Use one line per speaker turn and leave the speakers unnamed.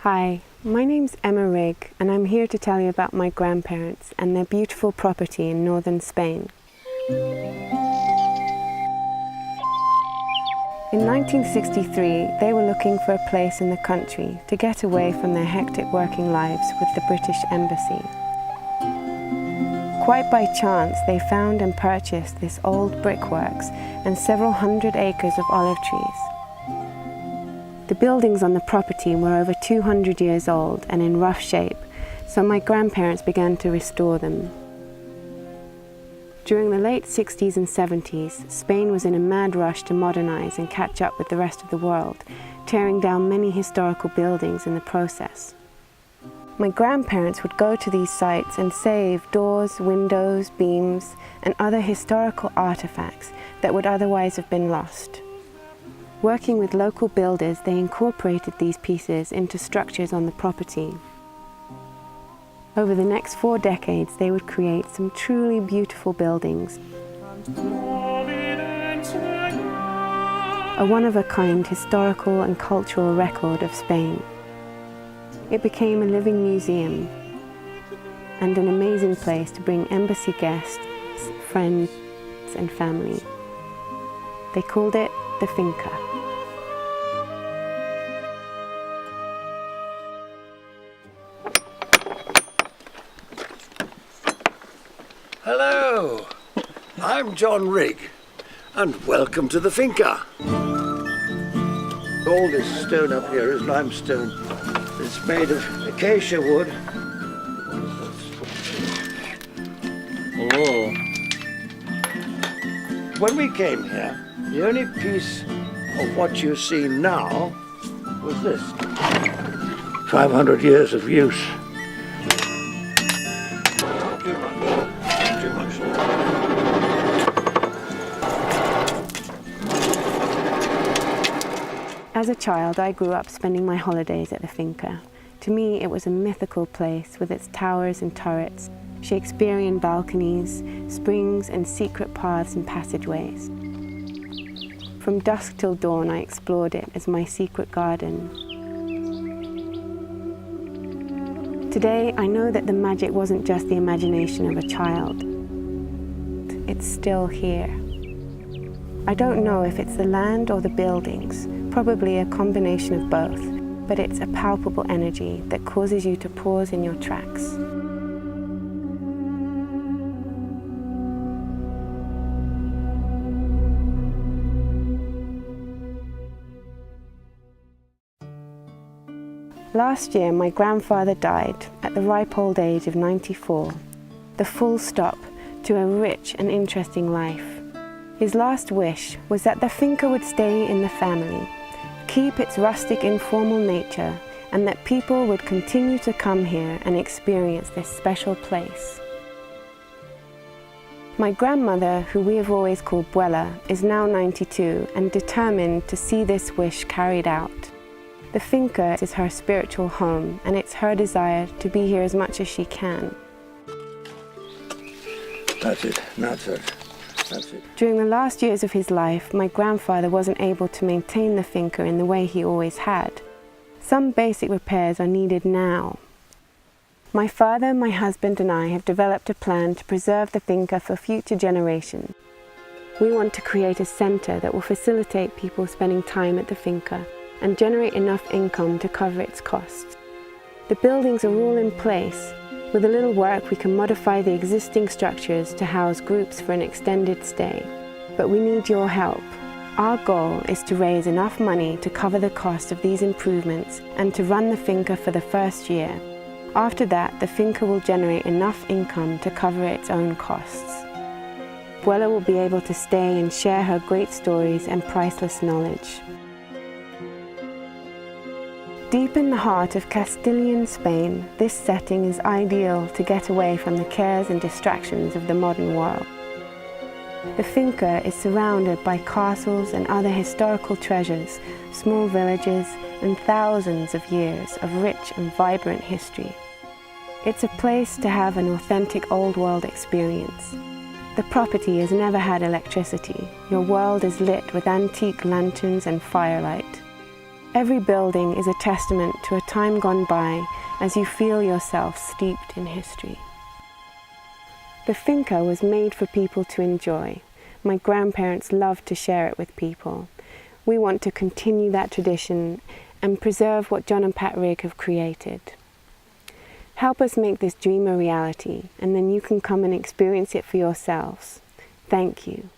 Hi, my name's Emma Rigg and I'm here to tell you about my grandparents and their beautiful property in northern Spain. In 1963, they were looking for a place in the country to get away from their hectic working lives with the British Embassy. Quite by chance, they found and purchased this old brickworks and several hundred acres of olive trees. The buildings on the property were over 200 years old and in rough shape, so my grandparents began to restore them. During the late 60s and 70s, Spain was in a mad rush to modernize and catch up with the rest of the world, tearing down many historical buildings in the process. My grandparents would go to these sites and save doors, windows, beams, and other historical artifacts that would otherwise have been lost. Working with local builders, they incorporated these pieces into structures on the property. Over the next 4 decades, they would create some truly beautiful buildings. A one-of-a-kind historical and cultural record of Spain. It became a living museum and an amazing place to bring embassy guests, friends, and family. They called it the Finca.
Hello, I'm John Rigg, and welcome to the Finca. All this stone up here is limestone. It's made of acacia wood.
Oh.
When we came here, the only piece of what you see now was this. 500 years of use. Too much.
As a child, I grew up spending my holidays at the Finca. To me, it was a mythical place with its towers and turrets, Shakespearean balconies, springs and secret paths and passageways. From dusk till dawn, I explored it as my secret garden. Today, I know that the magic wasn't just the imagination of a child. It's still here. I don't know if it's the land or the buildings, probably a combination of both, but it's a palpable energy that causes you to pause in your tracks. Last year, my grandfather died at the ripe old age of 94, the full stop to a rich and interesting life. His last wish was that the Finca would stay in the family, keep its rustic, informal nature, and that people would continue to come here and experience this special place. My grandmother, who we have always called Buela, is now 92 and determined to see this wish carried out. The Finca is her spiritual home, and it's her desire to be here as much as she can.
That's it. That's it.
During the last years of his life, my grandfather wasn't able to maintain the Finca in the way he always had. Some basic repairs are needed now. My father, my husband and I have developed a plan to preserve the Finca for future generations. We want to create a centre that will facilitate people spending time at the Finca and generate enough income to cover its costs. The buildings are all in place. With a little work, we can modify the existing structures to house groups for an extended stay. But we need your help. Our goal is to raise enough money to cover the cost of these improvements and to run the Finca for the first year. After that, the Finca will generate enough income to cover its own costs. Buela will be able to stay and share her great stories and priceless knowledge. Deep in the heart of Castilian Spain, this setting is ideal to get away from the cares and distractions of the modern world. The Finca is surrounded by castles and other historical treasures, small villages, and thousands of years of rich and vibrant history. It's a place to have an authentic old world experience. The property has never had electricity. Your world is lit with antique lanterns and firelight. Every building is a testament to a time gone by as you feel yourself steeped in history. The Finca was made for people to enjoy. My grandparents loved to share it with people. We want to continue that tradition and preserve what John and Pat Rigg have created. Help us make this dream a reality, and then you can come and experience it for yourselves. Thank you.